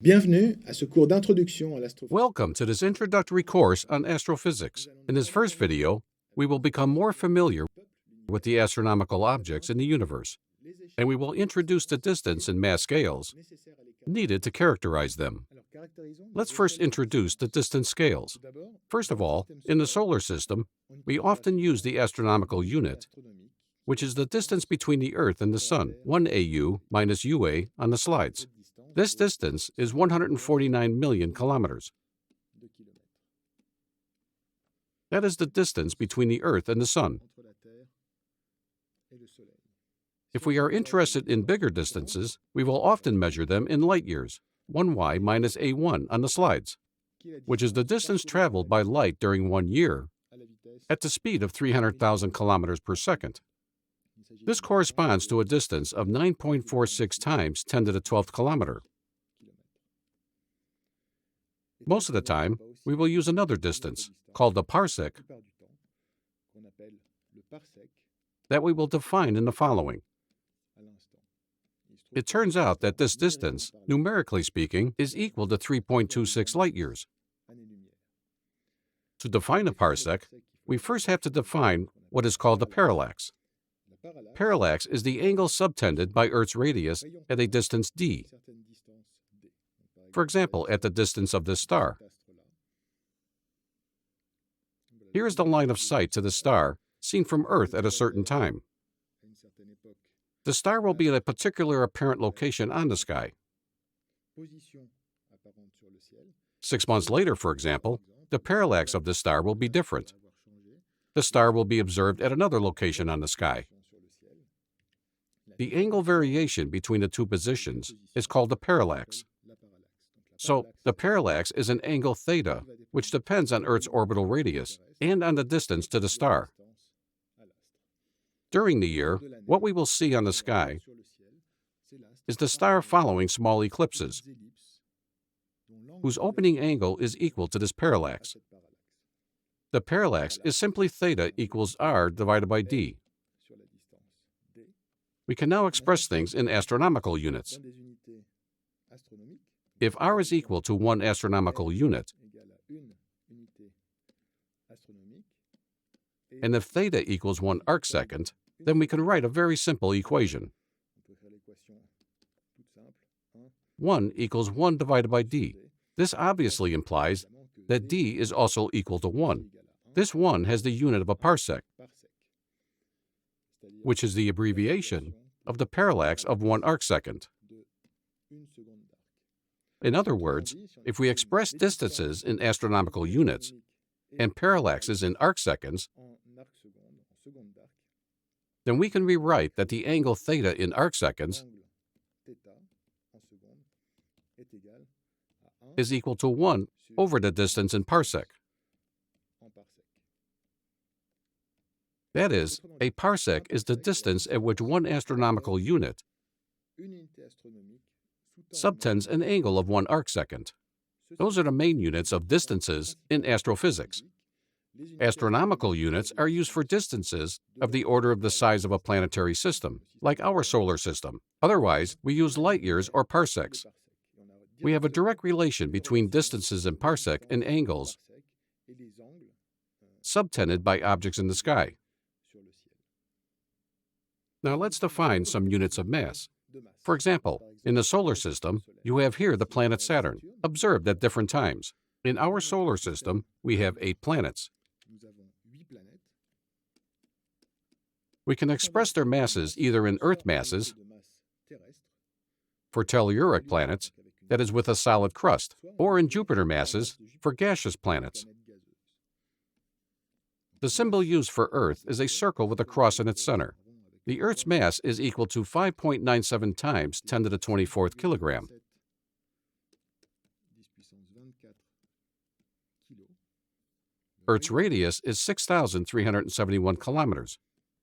Bienvenue à ce cours d'introduction à l'astrophysique. Welcome to this introductory course on astrophysics. In this first video, we will become more familiar with the astronomical objects in the universe, and we will introduce the distance and mass scales needed to characterize them. Let's first introduce the distance scales. First of all, in the solar system, we often use the astronomical unit, which is the distance between the Earth and the Sun, 1 AU minus UA on the slides. This distance is 149 million kilometers. That is the distance between the Earth and the Sun. If we are interested in bigger distances, we will often measure them in light years, 1y minus a1 on the slides, which is the distance traveled by light during 1 year at the speed of 300,000 kilometers per second. This corresponds to a distance of 9.46 times 10 to the 12th kilometer. Most of the time, we will use another distance, called the parsec, that we will define in the following. It turns out that this distance, numerically speaking, is equal to 3.26 light years. To define a parsec, we first have to define what is called the parallax. Parallax is the angle subtended by Earth's radius at a distance d. For example, at the distance of this star. Here is the line of sight to the star seen from Earth at a certain time. The star will be at a particular apparent location on the sky. 6 months later, for example, the parallax of the star will be different. The star will be observed at another location on the sky. The angle variation between the two positions is called the parallax. So, the parallax is an angle theta, which depends on Earth's orbital radius and on the distance to the star. During the year, what we will see on the sky is the star following small eclipses, whose opening angle is equal to this parallax. The parallax is simply theta equals r divided by d. We can now express things in astronomical units. If r is equal to 1 astronomical unit, and if theta equals 1 arcsecond, then we can write a very simple equation. 1 equals 1 divided by d. This obviously implies that d is also equal to 1. This 1 has the unit of a parsec, which is the abbreviation of the parallax of 1 arcsecond. In other words, if we express distances in astronomical units and parallaxes in arcseconds, then we can rewrite that the angle theta in arcseconds is equal to 1 over the distance in parsec. That is, a parsec is the distance at which 1 astronomical unit subtends an angle of 1 arcsecond. Those are the main units of distances in astrophysics. Astronomical units are used for distances of the order of the size of a planetary system, like our solar system. Otherwise, we use light years or parsecs. We have a direct relation between distances in parsec and angles subtended by objects in the sky. Now let's define some units of mass. For example, in the solar system, you have here the planet Saturn, observed at different times. In our solar system, we have 8 planets. We can express their masses either in Earth masses, for telluric planets, that is with a solid crust, or in Jupiter masses, for gaseous planets. The symbol used for Earth is a circle with a cross in its center. The Earth's mass is equal to 5.97 times 10 to the 24th kilogram. Earth's radius is 6,371 kilometers.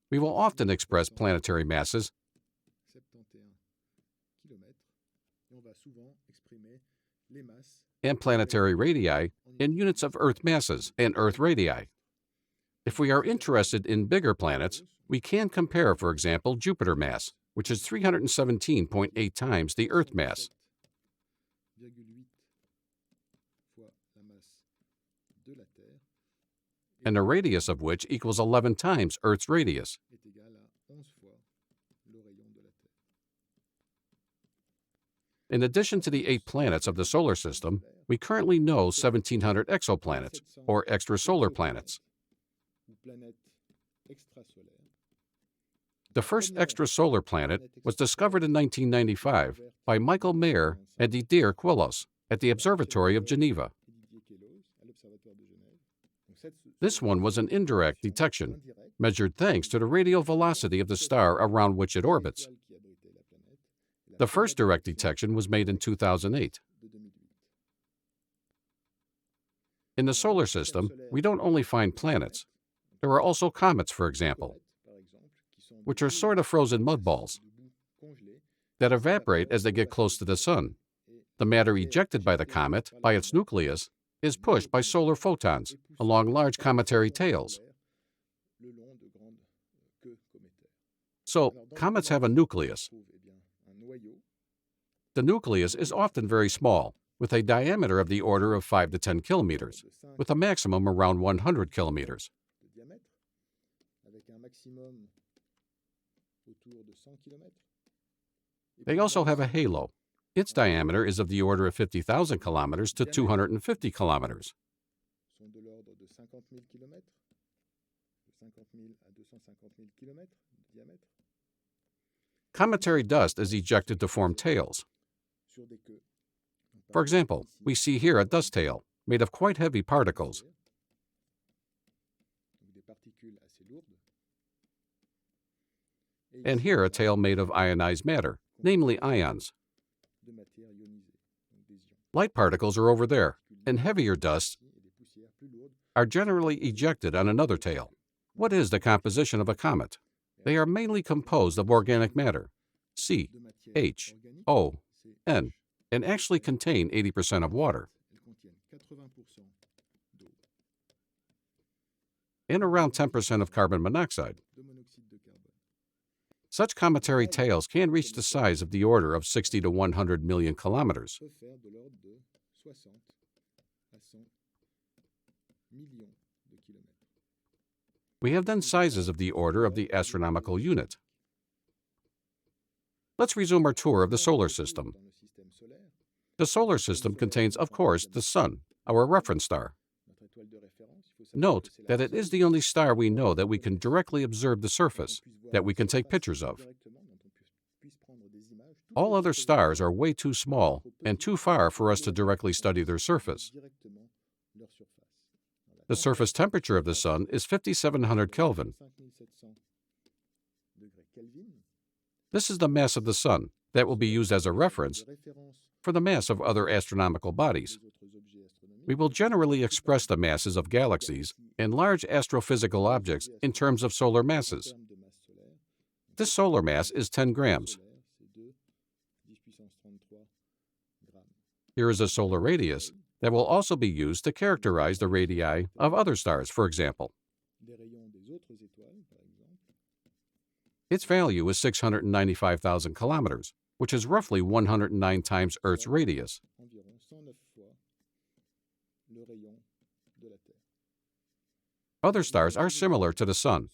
We will often express planetary masses and planetary radii in units of Earth masses and Earth radii. If we are interested in bigger planets, we can compare, for example, Jupiter mass, which is 317.8 times the Earth mass. and the radius of which equals 11 times Earth's radius. In addition to the 8 planets of the solar system, we currently know 1,700 exoplanets, or extrasolar planets. The first extrasolar planet was discovered in 1995 by Michael Mayer and Didier Queloz at the Observatory of Geneva. This one was an indirect detection, measured thanks to the radial velocity of the star around which it orbits. The first direct detection was made in 2008. In the solar system, we don't only find planets. There are also comets, for example, which are sort of frozen mud balls that evaporate as they get close to the sun. The matter ejected by the comet, by its nucleus, is pushed by solar photons along large cometary tails. So, comets have a nucleus. The nucleus is often very small, with a diameter of the order of 5 to 10 kilometers, with a maximum around 100 kilometers. They also have a halo. Its diameter is of the order of 50,000 kilometers to 250 kilometers. Cometary dust is ejected to form tails. For example, we see here a dust tail made of quite heavy particles. And here a tail made of ionized matter, namely ions. Light particles are over there, and heavier dusts are generally ejected on another tail. What is the composition of a comet? They are mainly composed of organic matter, C, H, O, N, and actually contain 80% of water, and around 10% of carbon monoxide. Such cometary tails can reach the size of the order of 60 to 100 million kilometers. We have then sizes of the order of the astronomical unit. Let's resume our tour of the solar system. The solar system contains, of course, the Sun, our reference star. Note that it is the only star we know that we can directly observe the surface, that we can take pictures of. All other stars are way too small and too far for us to directly study their surface. The surface temperature of the Sun is 5,700 Kelvin. This is the mass of the Sun that will be used as a reference for the mass of other astronomical bodies. We will generally express the masses of galaxies and large astrophysical objects in terms of solar masses. This solar mass is 10 grams. Here is a solar radius that will also be used to characterize the radii of other stars, for example. Its value is 695,000 kilometers, which is roughly 109 times Earth's radius. Other stars are similar to the Sun.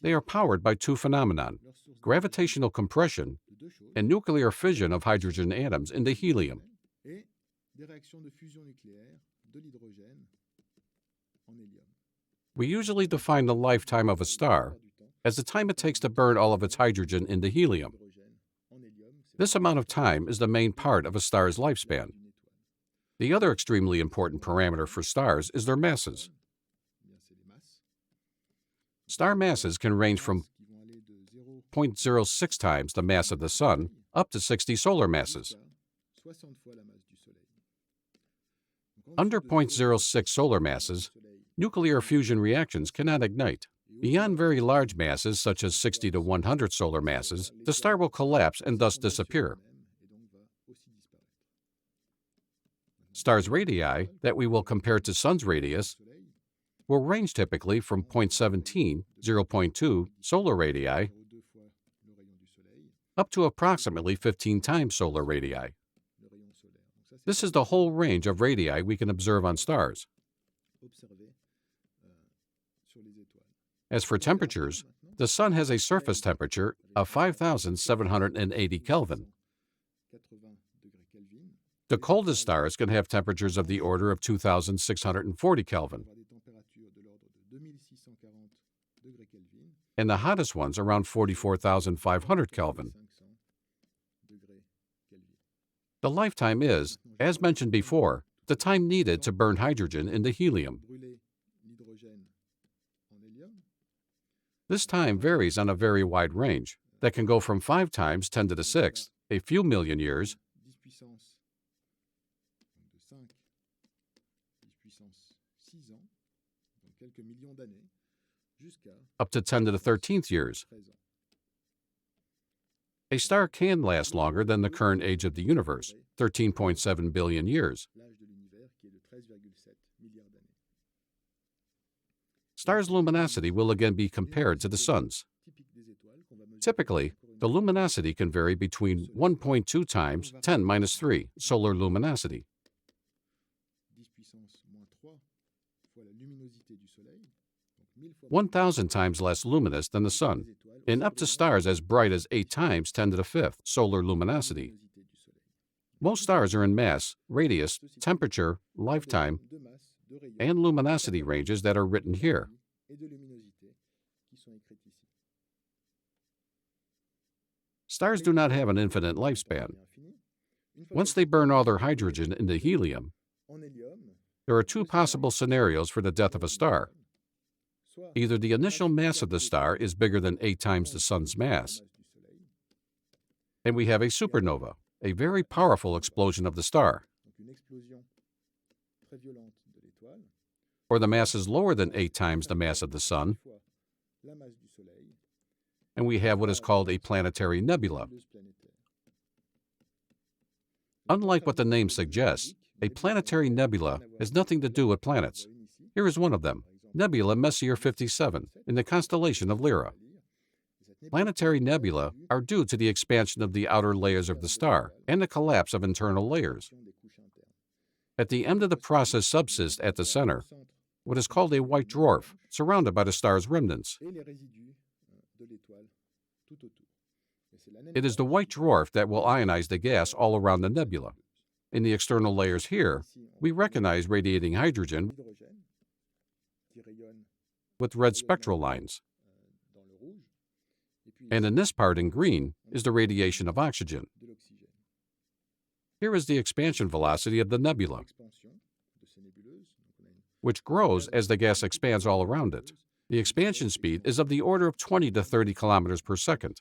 They are powered by two phenomena: gravitational compression and nuclear fission of hydrogen atoms into helium. We usually define the lifetime of a star as the time it takes to burn all of its hydrogen into helium. This amount of time is the main part of a star's lifespan. The other extremely important parameter for stars is their masses. Star masses can range from 0.06 times the mass of the Sun up to 60 solar masses. Under 0.06 solar masses, nuclear fusion reactions cannot ignite. Beyond very large masses, such as 60 to 100 solar masses, the star will collapse and thus disappear. Stars' radii, that we will compare to Sun's radius, will range typically from 0.17, 0.2 solar radii up to approximately 15 times solar radii. This is the whole range of radii we can observe on stars. As for temperatures, the Sun has a surface temperature of 5,780 Kelvin. The coldest stars can have temperatures of the order of 2,640 Kelvin, and the hottest ones around 44,500 Kelvin. The lifetime is, as mentioned before, the time needed to burn hydrogen into helium. This time varies on a very wide range that can go from 5 times 10 to the 6th, a few million years, up to 10 to the 13th years. A star can last longer than the current age of the universe, 13.7 billion years. Star's luminosity will again be compared to the Sun's. Typically, the luminosity can vary between 1.2 times 10⁻³ solar luminosity. 1,000 times less luminous than the Sun, and up to stars as bright as 8 times 10 to the 5th solar luminosity. Most stars are in mass, radius, temperature, lifetime, and luminosity ranges that are written here. Stars do not have an infinite lifespan. Once they burn all their hydrogen into helium, there are 2 possible scenarios for the death of a star. Either the initial mass of the star is bigger than 8 times the Sun's mass, and we have a supernova, a very powerful explosion of the star. Or the mass is lower than 8 times the mass of the Sun, and we have what is called a planetary nebula. Unlike what the name suggests, a planetary nebula has nothing to do with planets. Here is one of them, Nebula Messier 57, in the constellation of Lyra. Planetary nebula are due to the expansion of the outer layers of the star and the collapse of internal layers. At the end of the process subsists at the center what is called a white dwarf, surrounded by the star's remnants. It is the white dwarf that will ionize the gas all around the nebula. In the external layers here, we recognize radiating hydrogen with red spectral lines. And in this part in green is the radiation of oxygen. Here is the expansion velocity of the nebula, which grows as the gas expands all around it. The expansion speed is of the order of 20 to 30 kilometers per second.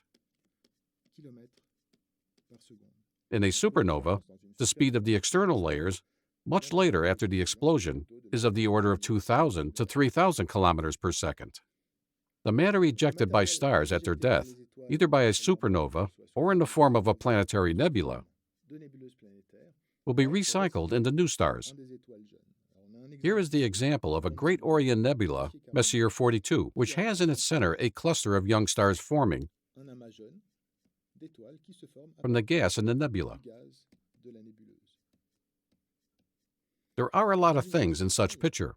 In a supernova, the speed of the external layers, much later after the explosion, is of the order of 2,000 to 3,000 kilometers per second. The matter ejected by stars at their death, either by a supernova or in the form of a planetary nebula, will be recycled into new stars. Here is the example of a great Orion nebula, Messier 42, which has in its center a cluster of young stars forming from the gas in the nebula. There are a lot of things in such picture.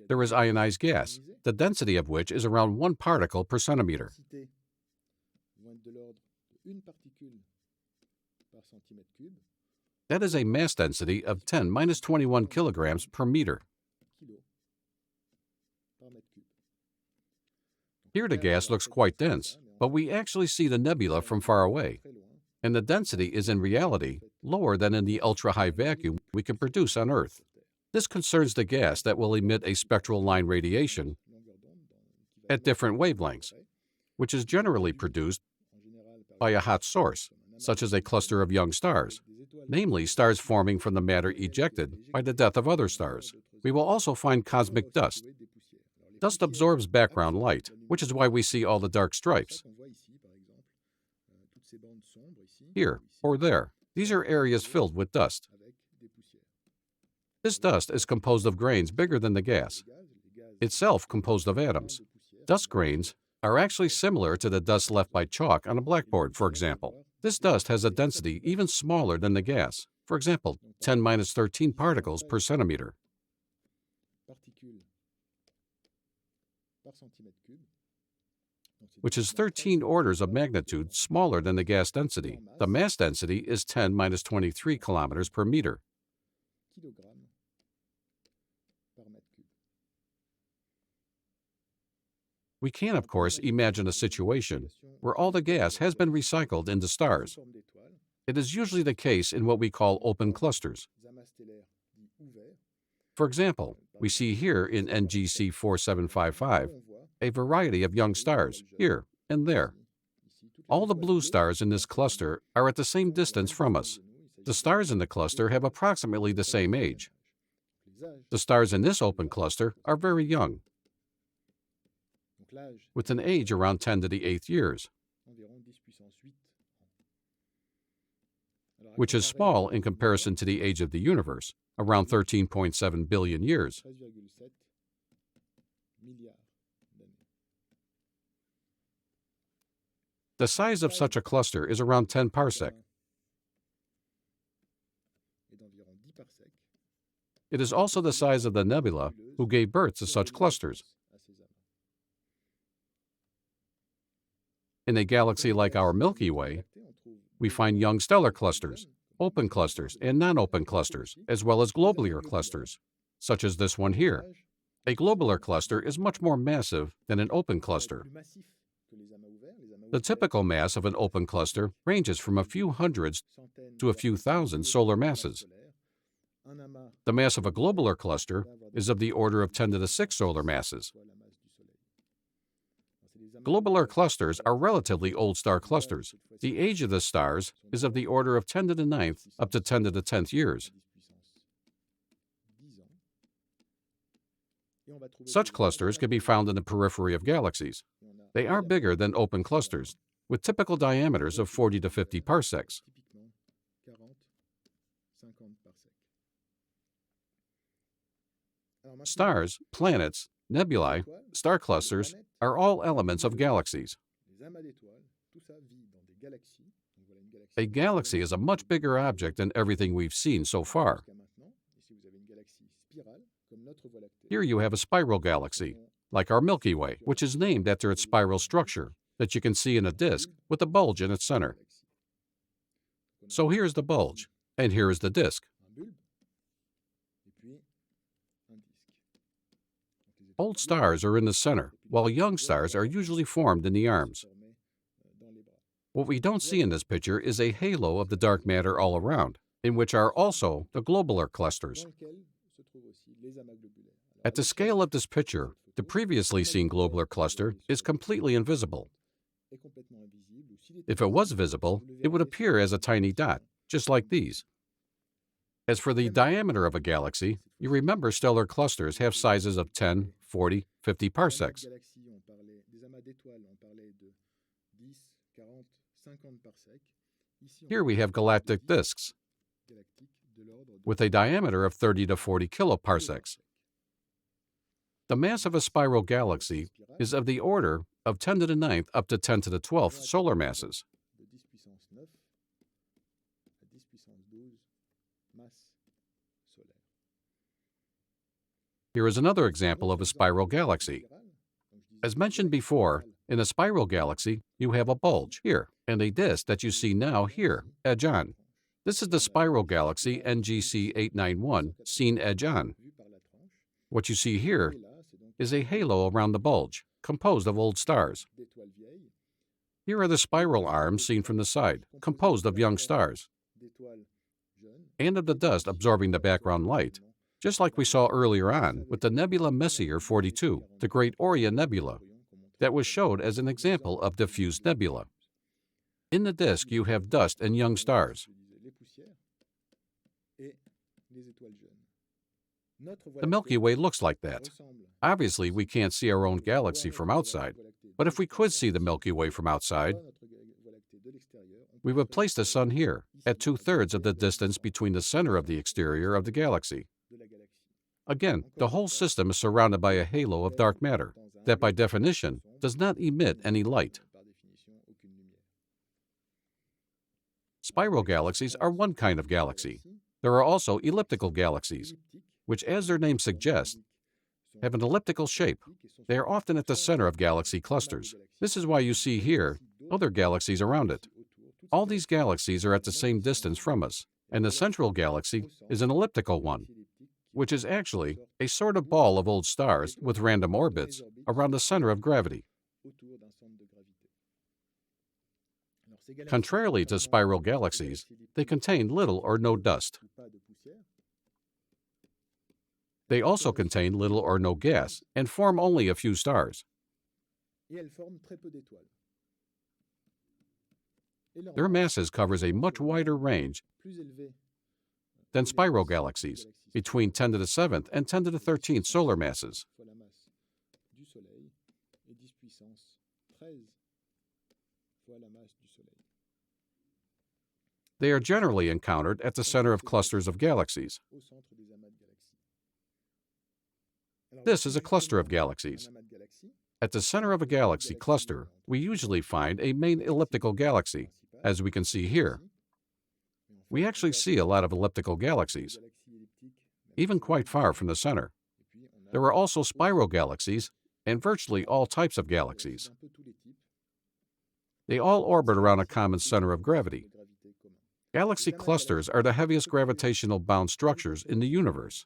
There is ionized gas, the density of which is around 1 particle per centimeter. That is a mass density of 10⁻21 kilograms per meter. Here the gas looks quite dense, but we actually see the nebula from far away, and the density is in reality lower than in the ultra-high vacuum we can produce on Earth. This concerns the gas that will emit a spectral line radiation at different wavelengths, which is generally produced by a hot source, such as a cluster of young stars, namely stars forming from the matter ejected by the death of other stars. We will also find cosmic dust. Dust absorbs background light, which is why we see all the dark stripes. Here or there, these are areas filled with dust. This dust is composed of grains bigger than the gas, itself composed of atoms. Dust grains are actually similar to the dust left by chalk on a blackboard, for example. This dust has a density even smaller than the gas, for example, 10⁻13 particles per centimeter. which is 13 orders of magnitude smaller than the gas density. The mass density is 10 minus 23 kilometers per meter. We can, of course, imagine a situation where all the gas has been recycled into stars. It is usually the case in what we call open clusters. For example, we see here in NGC 4755 a variety of young stars, here and there. All the blue stars in this cluster are at the same distance from us. The stars in the cluster have approximately the same age. The stars in this open cluster are very young, with an age around 10 to the 8th years, which is small in comparison to the age of the universe, around 13.7 billion years. The size of such a cluster is around 10 parsec. It is also the size of the nebula who gave birth to such clusters. In a galaxy like our Milky Way, we find young stellar clusters, open clusters, and non-open clusters, as well as globular clusters, such as this one here. A globular cluster is much more massive than an open cluster. The typical mass of an open cluster ranges from a few hundreds to a few thousand solar masses. The mass of a globular cluster is of the order of 10 to the 6 solar masses. Globular clusters are relatively old star clusters. The age of the stars is of the order of 10 to the 9th up to 10 to the 10th years. Such clusters can be found in the periphery of galaxies. They are bigger than open clusters, with typical diameters of 40 to 50 parsecs. Stars, planets, nebulae, star clusters are all elements of galaxies. A galaxy is a much bigger object than everything we've seen so far. Here you have a spiral galaxy, like our Milky Way, which is named after its spiral structure that you can see in a disk with a bulge in its center. So here's the bulge, and here is the disk. Old stars are in the center, while young stars are usually formed in the arms. What we don't see in this picture is a halo of the dark matter all around, in which are also the globular clusters. At the scale of this picture, the previously seen globular cluster is completely invisible. If it was visible, it would appear as a tiny dot, just like these. As for the diameter of a galaxy, you remember stellar clusters have sizes of 10, 40, 50 parsecs. Here we have galactic disks with a diameter of 30 to 40 kiloparsecs. The mass of a spiral galaxy is of the order of 10 to the 9th up to 10 to the 12th solar masses. Here is another example of a spiral galaxy. As mentioned before, in a spiral galaxy, you have a bulge here and a disk that you see now here, edge on. This is the spiral galaxy NGC 891, seen edge on. What you see here is a halo around the bulge, composed of old stars. Here are the spiral arms seen from the side, composed of young stars, and of the dust absorbing the background light, just like we saw earlier on with the nebula Messier 42, the Great Orion Nebula, that was showed as an example of diffuse nebula. In the disk, you have dust and young stars. The Milky Way looks like that. Obviously, we can't see our own galaxy from outside, but if we could see the Milky Way from outside, we would place the Sun here, at 2/3 of the distance between the center of the exterior of the galaxy. Again, the whole system is surrounded by a halo of dark matter that, by definition, does not emit any light. Spiral galaxies are one kind of galaxy. There are also elliptical galaxies, which, as their name suggests, have an elliptical shape. They are often at the center of galaxy clusters. This is why you see here other galaxies around it. All these galaxies are at the same distance from us, and the central galaxy is an elliptical one, which is actually a sort of ball of old stars with random orbits around the center of gravity. Contrarily to spiral galaxies, they contain little or no dust. They also contain little or no gas and form only a few stars. Their masses covers a much wider range than spiral galaxies, between 10 to the 7th and 10 to the 13th solar masses. They are generally encountered at the center of clusters of galaxies. This is a cluster of galaxies. At the center of a galaxy cluster, we usually find a main elliptical galaxy, as we can see here. We actually see a lot of elliptical galaxies, even quite far from the center. There are also spiral galaxies and virtually all types of galaxies. They all orbit around a common center of gravity. Galaxy clusters are the heaviest gravitational bound structures in the universe.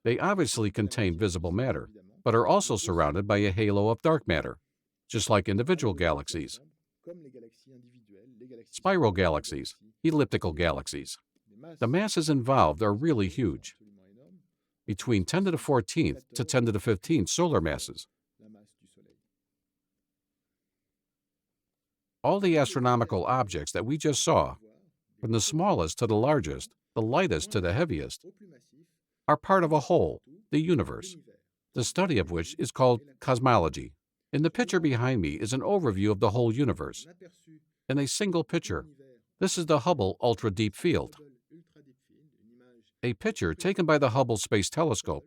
They obviously contain visible matter, but are also surrounded by a halo of dark matter, just like individual galaxies. Spiral galaxies, elliptical galaxies. The masses involved are really huge, between 10 to the 14th to 10 to the 15th solar masses. All the astronomical objects that we just saw, from the smallest to the largest, the lightest to the heaviest, are part of a whole, the universe, the study of which is called cosmology. In the picture behind me is an overview of the whole universe. In a single picture, this is the Hubble Ultra Deep Field, a picture taken by the Hubble Space Telescope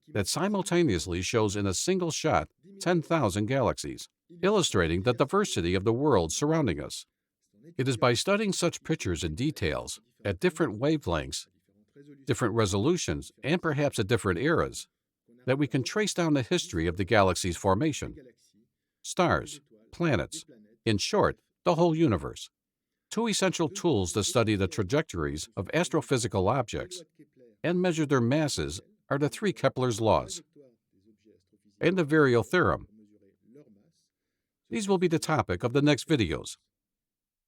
that simultaneously shows in a single shot 10,000 galaxies, illustrating the diversity of the world surrounding us. It is by studying such pictures in details, at different wavelengths, different resolutions, and perhaps at different eras, that we can trace down the history of the galaxy's formation, stars, planets, in short, the whole universe. Two essential tools to study the trajectories of astrophysical objects and measure their masses are the three Kepler's laws and the virial theorem. These will be the topic of the next videos.